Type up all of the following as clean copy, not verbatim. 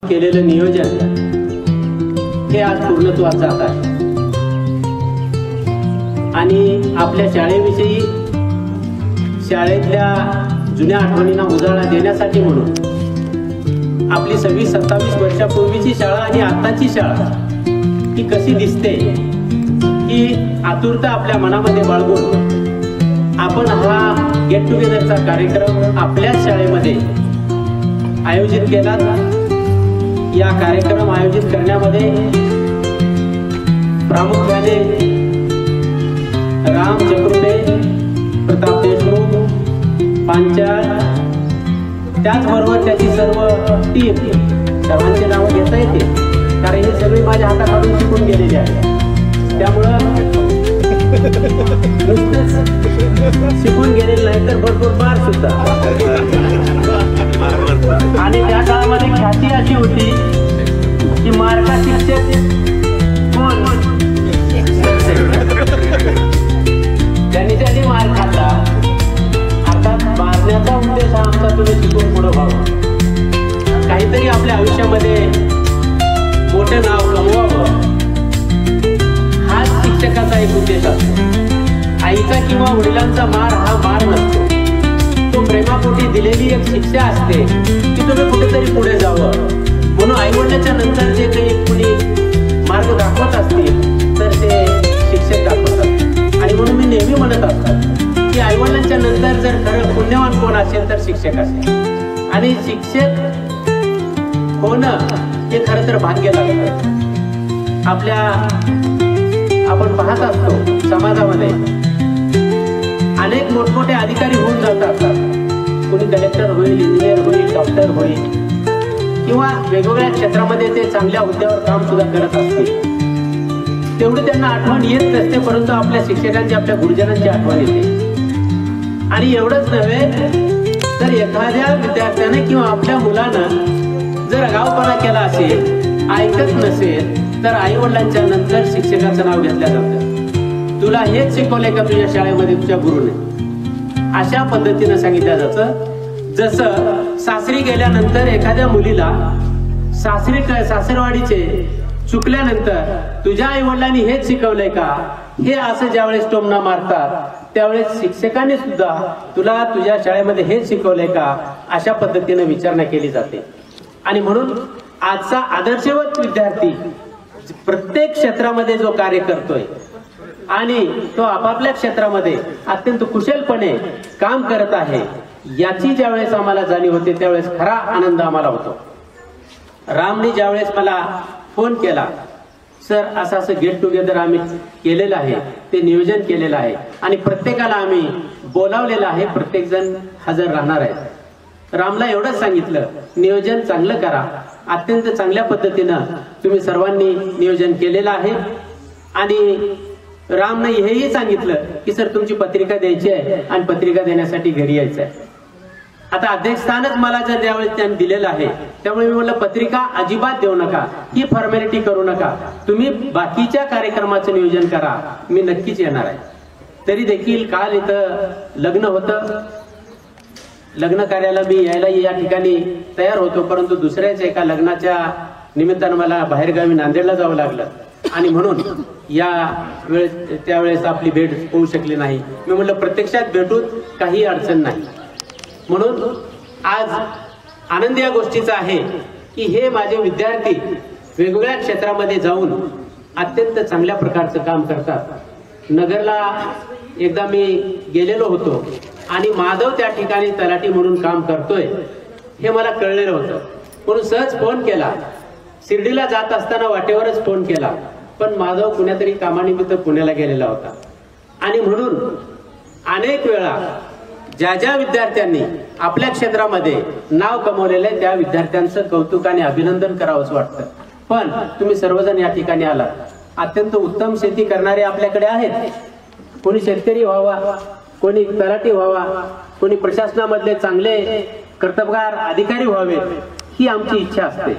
केलेलं नियोजन हे आज पूर्णत्वास जात आहे आणि आपल्या शाळेविषयी शाळेतल्या जुन्या आठवणींना उजाळा देण्यासाठी म्हणून आपली 26-27 वर्षापूर्वीची शाळा आणि आताची शाळा ही कशी दिसते ही आतुरता आपल्या मनामध्ये बाळगून आपण हा गेट टुगेदरचा कार्यक्रम आपल्याच शाळेमध्ये आयोजित केला। या कार्यक्रम आयोजित करण्यामध्ये प्रामुख्याने राम चक्रुटे, प्रताप देशमुख, पांचाळ, त्याचबरोबर त्याची सर्व टीम, सर्वांची नावं घेता येते कारण हे सगळे माझ्या हाताखालून शिकून गेलेले आहे। त्यामुळं नुसतेच शिकून गेलेले नाही तर भरपूर मार सुद्धा। आणि त्या काळामध्ये ख्याती अशी होती की मार्का शिक्षक कोण त्यांनी मार खाल्ला। अर्थात मारण्याचा उद्देश हा आमचा तुम्ही शिकून पुढे व्हावं, काहीतरी आपल्या आयुष्यामध्ये मोठं नाव कमवावं हाच शिक्षकाचा एक उद्देश असतो। आईचा किंवा वडिलांचा मार हा मार नसतो, तो प्रेमापोटी दिलेली एक शिक्षा असते की तुम्ही कुठेतरी पुढे जावं। म्हणून आई वडिलांच्या नंतर जे काही कुणी मार्ग दाखवत असतील तर ते शिक्षक दाखवतात। आणि म्हणून मी नेहमी म्हणत असतो की आई वडिलांच्या नंतर जर खरं पुण्यवान कोण असेल तर शिक्षक असेल। आणि शिक्षक होणं हे खरं तर भाग्य लागतं। आपल्या आपण पाहत असतो समाजामध्ये अनेक मोठमोठे अधिकारी होऊन जातात, कोणी कलेक्टर होईल, इंजिनियर होईल, डॉक्टर होईल किंवा वेगवेगळ्या क्षेत्रामध्ये ते चांगल्या हुद्द्यावर काम सुद्धा करत असतील। तेवढी त्यांना आठवण येत नसते, परंतु आपल्या शिक्षकांची, आपल्या गुरुजनांची आठवण येते। आणि एवढंच नव्हे तर एखाद्या विद्यार्थ्याने किंवा आपल्या मुलानं जर आगाऊपणा केला असेल, ऐकत नसेल, तर आई वडिलांच्या नंतर शिक्षकाचं नाव घेतलं जातं। तुला हेच शिकवलंय का तुझ्या शाळेमध्ये तुझ्या गुरुने? अशा पद्धतीनं सांगितलं जातं। जसं सासरी गेल्यानंतर एखाद्या मुलीला सासरवाडीचे चुकल्यानंतर तुझ्या आई वडिलांनी हेच शिकवलंय का, हे असं ज्यावेळेस टोमणा मारतात त्यावेळेस शिक्षकांनी सुद्धा तुला तुझ्या शाळेमध्ये हेच शिकवलंय का, अशा पद्धतीने विचारणा केली जाते। आणि म्हणून आजचा आदर्शवत विद्यार्थी प्रत्येक क्षेत्रामध्ये जो कार्य करतोय आणि तो आपापल्या क्षेत्रामध्ये अत्यंत कुशलपणे काम करत आहे, याची ज्यावेळेस आम्हाला जाणीव होते त्यावेळेस खरा आनंद आम्हाला होतो। रामने ज्यावेळेस मला फोन केला, सर असं गेट टुगेदर आम्ही केलेलं आहे, ते नियोजन केलेलं आहे आणि प्रत्येकाला आम्ही बोलावलेलं आहे, प्रत्येक जण हजर राहणार आहे। रामला एवढंच सांगितलं, नियोजन चांगलं करा, अत्यंत चांगल्या पद्धतीनं तुम्ही सर्वांनी नियोजन केलेलं आहे। आणि रामने हेही सांगितलं की सर तुमची पत्रिका द्यायची आहे आणि पत्रिका देण्यासाठी घरी यायचं आहे। आता अध्यक्षस्थानच मला जर त्यावेळेस त्यांनी दिलेलं आहे, त्यामुळे मी म्हटलं पत्रिका अजिबात देऊ नका, ही फॉर्मॅलिटी करू नका, तुम्ही बाकीच्या कार्यक्रमाचं नियोजन करा, मी नक्कीच येणार आहे। तरी देखील काल इथं लग्न होतं, लग्न कार्याला मी यायला या ठिकाणी तयार होतो, परंतु दुसऱ्याच एका लग्नाच्या निमित्तानं मला बाहेरगावी नांदेडला जावं लागलं आणि म्हणून त्यावेळेस आपली भेट होऊ शकली नाही। मी म्हटलं प्रत्यक्षात भेटून काही अडचण नाही। म्हणून आज आनंद या गोष्टीचा आहे की हे माझे विद्यार्थी वेगवेगळ्या क्षेत्रामध्ये जाऊन अत्यंत चांगल्या प्रकारचं काम करतात। नगरला एकदा मी गेलेलो होतो आणि माधव त्या ठिकाणी तलाठी म्हणून काम करतोय हे मला कळलेलं होतं, म्हणून सहज फोन केला। शिर्डीला जात असताना वाटेवरच फोन केला, पण माधव कुण्यातरी कामानिमित्त पुण्याला गेलेला होता। आणि म्हणून अनेक वेळा ज्या ज्या विद्यार्थ्यांनी आपल्या क्षेत्रामध्ये नाव कमवलेलं आहे त्या विद्यार्थ्यांचं कौतुक आणि अभिनंदन करावंच वाटतं। पण तुम्ही सर्वजण या ठिकाणी आलात, अत्यंत उत्तम शेती करणारे आपल्याकडे आहेत, कोणी शेतकरी व्हावा, कोणी तलाठी व्हावा, कोणी प्रशासनामधले चांगले कर्तबगार अधिकारी व्हावे, ही आमची इच्छा असते।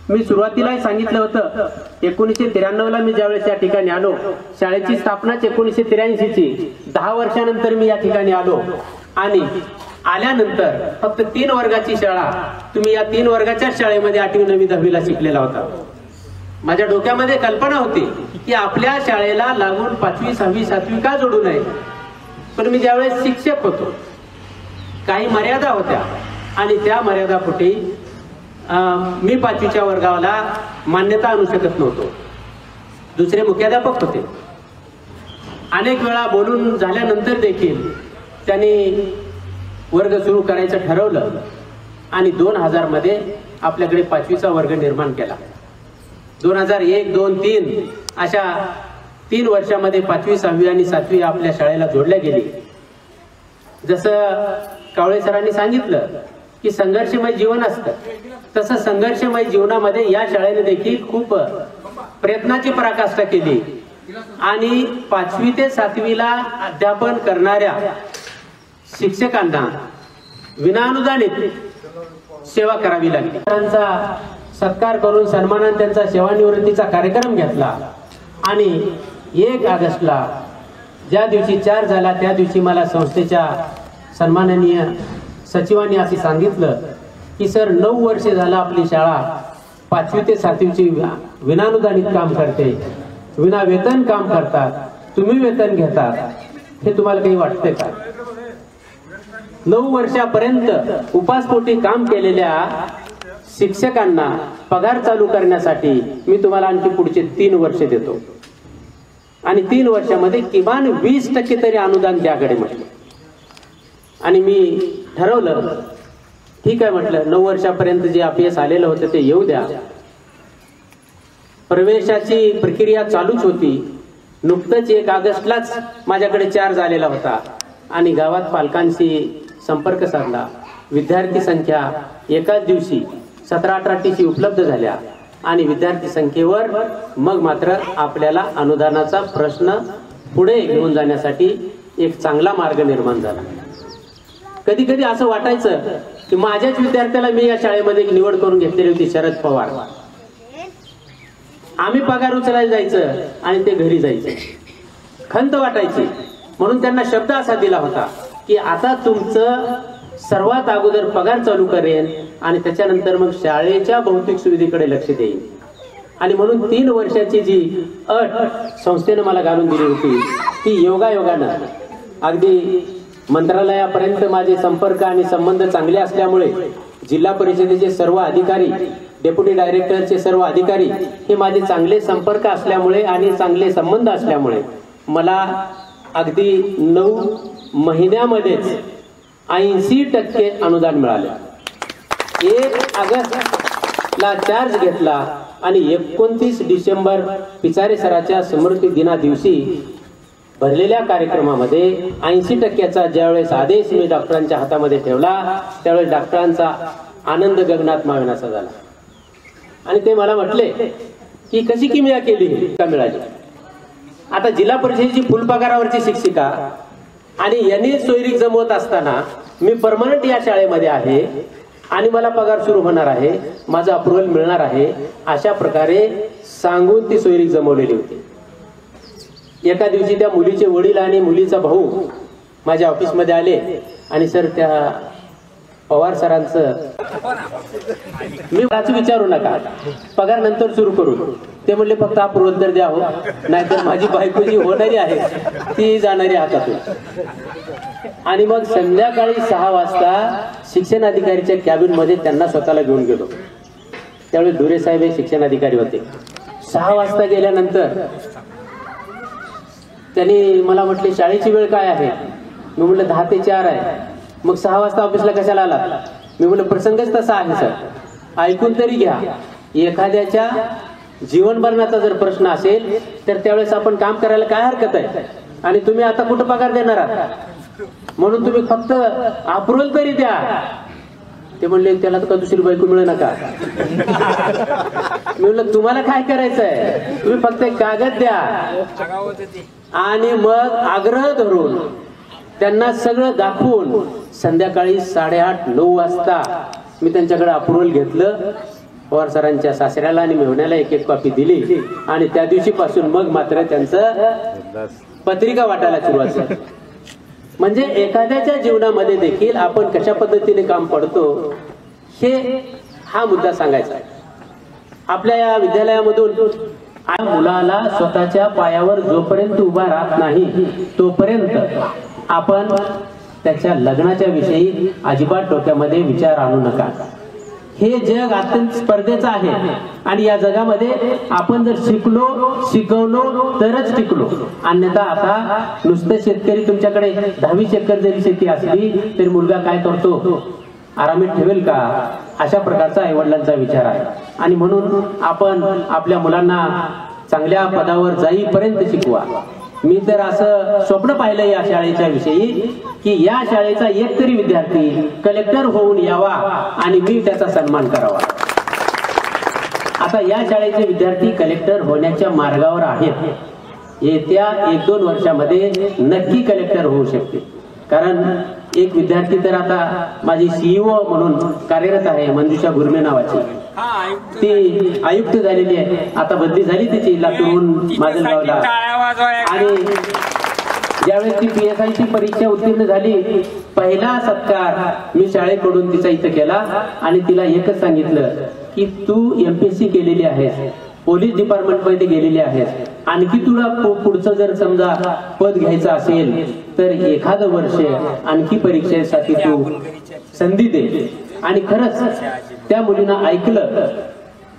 मी सुरुवातीला सांगितलं होतं 1993 ला मी ज्यावेळेस या ठिकाणी आलो, शाळेची स्थापना 1983 ची, 10 वर्षानंतर मी या ठिकाणी आलो आणि आल्यानंतर फक्त 3 वर्गाची शाळा, तुम्ही या 3 वर्गाच्या शाळेमध्ये 8वी 9वी 10वीला शिकलेला होता. माझ्या डोक्यामध्ये कल्पना होती की आपल्या शाळेला लागून 5वी 6वी 7वी का जोडू नये. पण मी ज्यावेळेस शिक्षक होतो, काही मर्यादा होत्या आणि त्या मर्यादापोटी मी 5वीच्या वर्गाला मान्यता आणू शकत नव्हतो. दुसरे मुख्याध्यापक होते. अनेक वेळा बोलून झाल्यानंतर देखील त्यांनी वर्ग सुरू करायचं ठरवलं आणि 2000 मध्ये आपल्याकडे 5वीचा वर्ग निर्माण केला. 2001, 2, 3 अशा 3 वर्षामध्ये 5वी 6वी आणि 7वी आपल्या शाळेला जोडल्या गेली. जसं कावळे सरांनी सांगितलं की संघर्षमय जीवन असतं, तसं संघर्षमय जीवनामध्ये या शाळेने देखील खूप प्रयत्नाची पराकाष्ठा केली आणि 5वी ते 7वीला अध्यापन करणाऱ्या शिक्षकांना विनाअनुदानित सेवा करावी लागली. त्यांचा सत्कार करून सन्मानाने त्यांचा सेवानिवृत्तीचा कार्यक्रम घेतला आणि 1 ऑगस्टला ज्या दिवशी 4 झाला त्या दिवशी मला संस्थेच्या सन्माननीय सचिवांनी असे सांगितलं की सर 9 वर्षे झाला आपली शाळा 5वी ते 7वीची विनाअनुदानित काम करते, विना वेतन काम करतात, तुम्ही वेतन घेतात, हे तुम्हाला काही वाटतंय का? 9 वर्षापर्यंत उपासपोटी काम केलेल्या शिक्षकांना पगार चालू करण्यासाठी मी तुम्हाला आणखी पुढचे 3 वर्ष देतो आणि 3 वर्षामध्ये किमान 20% तरी अनुदान त्याकडे म्हटलं. आणि मी ठरवलं, ठीक आहे म्हटलं, 9 वर्षापर्यंत जे अपयश आलेलं होतं ते येऊ द्या. प्रवेशाची प्रक्रिया चालूच होती. नुकतंच 1 ऑगस्टलाच माझ्याकडे 4 झालेला होता आणि गावात पालकांशी संपर्क साधला. विद्यार्थी संख्या एकाच दिवशी 17-18 टीसी उपलब्ध झाल्या आणि विद्यार्थी संख्येवर मग मात्र आपल्याला अनुदानाचा प्रश्न पुढे घेऊन जाण्यासाठी एक चांगला मार्ग निर्माण झाला. कधी कधी असं वाटायचं की माझ्याच विद्यार्थ्याला मी या शाळेमध्ये निवड करून घेतलेली होती, शरद पवार. आम्ही पगार उचलायला जायचं आणि ते घरी जायचे. खंत वाटायची. म्हणून त्यांना शब्द असा दिला होता की आता तुमचं सर्वात अगोदर पगार चालू करेन आणि त्याच्यानंतर मग शाळेच्या भौतिक सुविधेकडे लक्ष देईन. आणि म्हणून 3 वर्षाची जी अट संस्थेनं मला घालून दिली होती ती योगायोगानं अगदी मंत्रालयापर्यंत माझे संपर्क आणि संबंध चांगले असल्यामुळे जिल्हा परिषदेचे सर्व अधिकारी, डेप्युटी डायरेक्टरचे सर्व अधिकारी हे माझे चांगले संपर्क असल्यामुळे आणि चांगले संबंध असल्यामुळे मला अगदी 9 महिन्यामध्येच 80% अनुदान मिळाले. 1 ऑगस्टला चार्ज घेतला आणि 29 डिसेंबर पिचारे सराच्या स्मृती दिना दिवशी भरलेल्या कार्यक्रमामध्ये 80%चा ज्यावेळेस आदेश मी डॉक्टरांच्या हातामध्ये ठेवला त्यावेळेस डॉक्टरांचा आनंद गगनात मावेनासा झाला. आणि ते मला म्हटले की कशी किमया केली का मिळाली. आता जिल्हा परिषदेची फुल पगारावरची शिक्षिका आणि यांनी सोयरीक जमवत असताना मी परमनंट या शाळेमध्ये आहे आणि मला पगार सुरू होणार आहे, माझा अप्रुव्हल मिळणार आहे, अशा प्रकारे सांगून ती सोयरीक जमवलेली होती. एका दिवशी त्या मुलीचे वडील आणि मुलीचा भाऊ माझ्या ऑफिसमध्ये आले आणि सर त्या पवार सरांचं मी विचारू नका, पगार नंतर सुरू करू. ते म्हणले फक्त अप्रुव्हल तर द्या हो, नाहीतर माझी बायको जी होणारी आहे ती जाणारी हातातून. आणि मग संध्याकाळी 6 वाजता शिक्षण अधिकारीच्या कॅबिन मध्ये त्यांना स्वतःला घेऊन गेलो. त्यावेळी धुरे साहेब हे शिक्षण अधिकारी होते. 6 वाजता गेल्यानंतर त्यांनी मला म्हटले शाळेची वेळ काय आहे. मी म्हटलं 10 ते 4 आहे. मग 6 वाजता ऑफिसला कशाला आला. मी म्हटलं प्रसंगच तसा आहे सर, ऐकून तरी घ्या. एखाद्याच्या जीवन मरणाचा जर प्रश्न असेल तर त्यावेळेस आपण काम करायला काय हरकत आहे. आणि तुम्ही आता कुठं पगार देणार आहात, म्हणून तुम्ही फक्त अप्रुव्हल तरी द्या. ते म्हणले त्याला तर दुसरी बायको मिळू नका. मी म्हणलं तुम्हाला काय करायचंय, तुम्ही फक्त एक कागद द्या. आणि मग आग्रह धरून त्यांना सगळं दाखवून संध्याकाळी 8:30-9 वाजता मी त्यांच्याकडे अप्रुव्हल घेतलं. पवार सरांच्या सासऱ्याला आणि मेहुण्याला 1-1 कॉपी दिली आणि त्या दिवशीपासून मग मात्र त्यांचं पत्रिका वाटायला सुरुवात झाली. म्हणजे एखाद्याच्या जीवनामध्ये देखील आपण कशा पद्धतीने काम पडतो हा मुद्दा सांगायचा. आपल्या या विद्यालयामधून मुलाला स्वतःच्या पायावर जोपर्यंत उभा राहत नाही तोपर्यंत आपण त्याच्या लग्नाच्या विषयी अजिबात डोक्यामध्ये विचार आणू नका. हे जग अत्यंत स्पर्धेचं आहे आणि या जगामध्ये आपण जर शिकवलो तरच टिकलो. अन्यथा आता नुसते शेतकरी तुमच्याकडे 10वीं एकर जरी शेती असली तरी मुलगा काय करतो, आरामीत ठेवेल का, अशा प्रकारचा आईवडिलांचा विचार आहे. आणि म्हणून आपण आपल्या मुलांना चांगल्या पदावर जाईपर्यंत शिकवा. मी तर असं स्वप्न पाहिलं या शाळेच्या विषयी की या शाळेचा एक तरी विद्यार्थी कलेक्टर होऊन यावा आणि मी त्याचा सन्मान करावा. आता या शाळेचे विद्यार्थी कलेक्टर होण्याच्या मार्गावर आहेत. येत्या 1-2 वर्षामध्ये नक्की कलेक्टर होऊ शकते. कारण एक विद्यार्थी तर आता माझी CEO म्हणून कार्यरत आहे, मंजुषा गुरमे नावाची. ती आयुक्त झालेली आहे, आता बदली झाली तिची लातूरहून माजलगावला. आणि ज्यावेळेस ती PSI ची परीक्षा उत्तीर्ण झाली, पहिला सत्कार मी शाळेकडून तिचा इथं केला आणि तिला एकच सांगितलं की तू MPSC केलेली आहेस, पोलीस डिपार्टमेंट मध्ये गेलेली आहेस, आणखी तुला पुढचं जर समजा पद घ्यायचं असेल तर एखादं वर्ष आणखी परीक्षेसाठी तू संधी दे. आणि खरंच त्या मुलीनं ऐकलं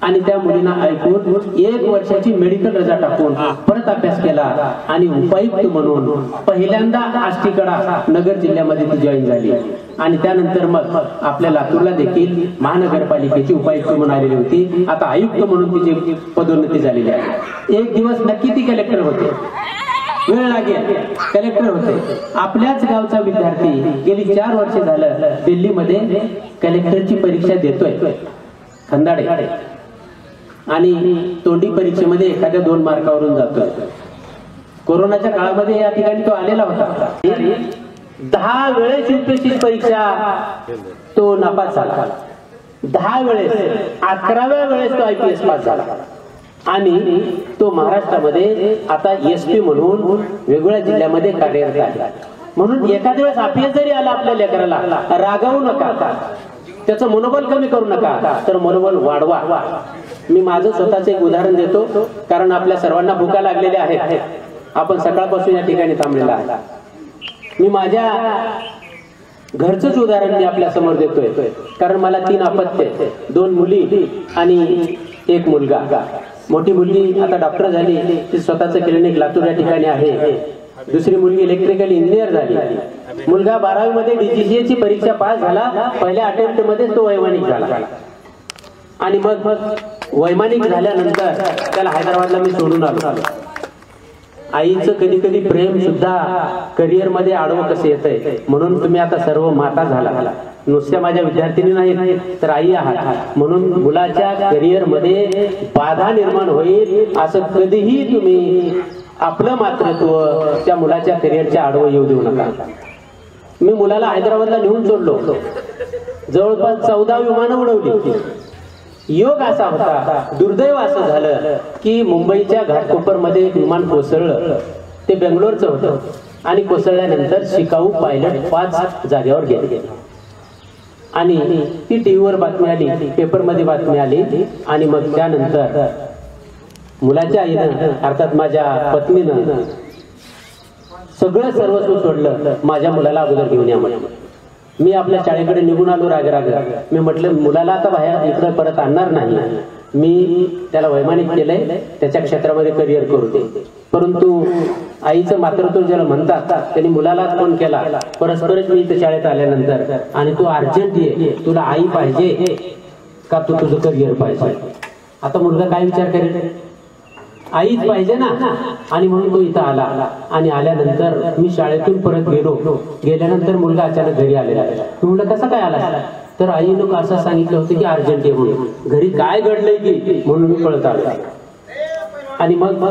आणि त्या मुलींना ऐकून 1 वर्षाची मेडिकल रजा टाकून परत अभ्यास केला आणि उपायुक्त म्हणून पहिल्यांदा आष्टीकडा नगर जिल्ह्यामध्ये ती जॉईन झाली. आणि त्यानंतर मग आपल्या लातूरला देखील महानगरपालिकेची उपायुक्त म्हणून आलेली होती. आता आयुक्त म्हणून तिची पदोन्नती झालेली आहे. एक दिवस नक्की ती कलेक्टर होते, वेळ लागेल, कलेक्टर होते. आपल्याच गावचा विद्यार्थी गेली 4 वर्ष झालं दिल्लीमध्ये कलेक्टरची परीक्षा देतोय, खंदाडे, आणि तोंडी परीक्षेमध्ये एखाद्या 2 मार्कावरून जातोय. कोरोनाच्या काळामध्ये या ठिकाणी तो आलेला होता. 10 वेळेस UPSC परीक्षा तो नापास झाला, 10 वेळेस, 11व्या वेळेस तो IPS पास झाला. आणि तो महाराष्ट्रामध्ये आता SP म्हणून वेगवेगळ्या जिल्ह्यामध्ये कार्यरत आहे. म्हणून एखाद्या वेळेस IPS जरी आला आपल्या लेकराला, रागावू नका, त्याचं मनोबल कमी करू नका, तर मनोबल वाढवा. मी माझं स्वतःच एक उदाहरण देतो, कारण आपल्या सर्वांना भुका लागलेल्या आहेत. आपण सकाळपासून या ठिकाणी थांबलेला आहे. मी माझ्या घरचंच उदाहरण मी आपल्या समोर देतोय, कारण मला 3 अपत्य, 2 मुली आणि 1 मुलगा. मोठी मुलगी आता डॉक्टर झाली, ती स्वतःचं क्लिनिक लातूर या ठिकाणी आहे. दुसरी मुलगी इलेक्ट्रिकल इंजिनियर झाली. मुलगा 12वी मध्ये DGCA ची परीक्षा पास झाला, पहिल्या अटेम्प्ट मध्ये तो वैमानिक झाला. आणि मग वैमानिक झाल्यानंतर त्याला हैदराबादला मी सोडून आलो. आईचं कधी कधी प्रेम सुद्धा करिअर मध्ये आडवं कसं येतंय. म्हणून तुम्ही आता सर्व माता झाला, नुसत्या माझ्या विद्यार्थिनी नाहीत तर आई आहात. म्हणून मुलाच्या करिअर मध्ये बाधा निर्माण होईल असं कधीही तुम्ही आपलं मातृत्व त्या मुलाच्या करिअरच्या आडवं येऊ देऊ नका. मी मुलाला हैदराबादला नेऊन सोडलो, जवळपास 14 विमानं उडवली. योग असा होता, दुर्दैव असं झालं की मुंबईच्या घाटकोपरमध्ये एक विमान कोसळलं. ते बेंगलोरचं होतं आणि कोसळल्यानंतर शिकाऊ पायलट 5 जागेवर गेले. आणि ती टीव्हीवर बातमी आली, पेपरमध्ये बातमी आली. आणि मग त्यानंतर मुलाच्या आईनं, अर्थात माझ्या पत्नीनं सगळं सर्वस्व सोडलं, माझ्या मुलाला अगोदर घेऊन या म्हणून. मी आपल्या शाळेकडे निघून आलो राग. मी म्हटलं मुलाला आता बाहेर इकडे परत आणणार नाही, मी त्याला वैमानिक केलंय, त्याच्या क्षेत्रामध्ये करिअर करू दे. परंतु आईचं मातृत्व ज्याला म्हणतात त्यांनी मुलाला फोन केला परस्परच मी इथे शाळेत आल्यानंतर, आणि तू अर्जंट ये, तुला आई पाहिजे का तू तुझं करिअर पाहिजे. आता मुलगा काय विचार करेल, आईच पाहिजे ना. आणि म्हणून तो इथं आला. आणि आल्यानंतर मी शाळेतून परत गेल्यानंतर मुलगा अचानक घरी आलेला. तू म्हणलं कसं काय आला, तर आईनं असं सांगितलं होतं की अर्जंट आहे म्हणून, घरी काय घडलंय की म्हणून मी पळत आलो. आणि मग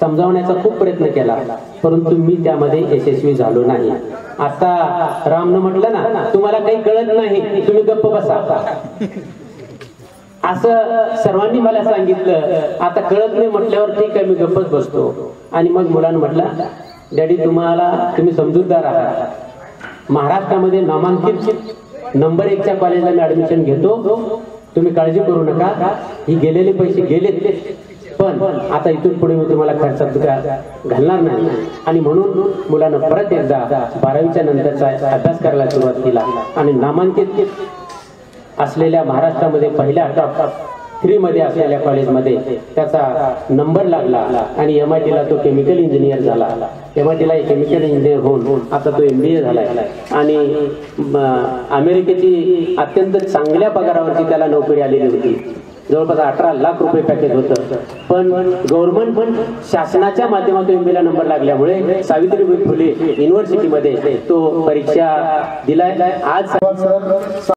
समजावण्याचा खूप प्रयत्न केला, परंतु मी त्यामध्ये यशस्वी झालो नाही. आता रामनं म्हटलं ना, तुम्हाला काही कळत नाही, तुम्ही गप्प बसा, असं सर्वांनी मला सांगितलं. आता कळत नाही म्हटल्यावर ठीक आहे, मी गप्पच बसतो. आणि मग मुलानं म्हटलं डॅडी तुम्ही समजूतदार आहात, महाराष्ट्रामध्ये नामांकित नंबर 1च्या कॉलेजला मी ऍडमिशन घेतो, तुम्ही काळजी करू नका, ही गेलेले पैसे गेलेत, पण आता इथून पुढे मी तुम्हाला खर्चात घालणार नाही. आणि म्हणून मुलांना परत एकदा 12वीच्या नंतरचा अभ्यास करायला सुरुवात केला आणि नामांकित असलेल्या महाराष्ट्रामध्ये पहिल्या टॉप 3 मध्ये असलेल्या कॉलेजमध्ये त्याचा नंबर लागला आणि MIT ला तो केमिकल इंजिनियर झाला. MIT ला केमिकल इंजिनियर होऊन आता तो MBA झालाय आणि अमेरिकेची अत्यंत चांगल्या पगारावरची त्याला नोकरी आलेली होती. जवळपास 18 लाख रुपये पॅकेज होतं. पण गव्हर्नमेंट पण शासनाच्या माध्यमातून MBA ला नंबर लागल्यामुळे सावित्रीबाई फुले युनिव्हर्सिटीमध्ये तो परीक्षा दिलाय. आज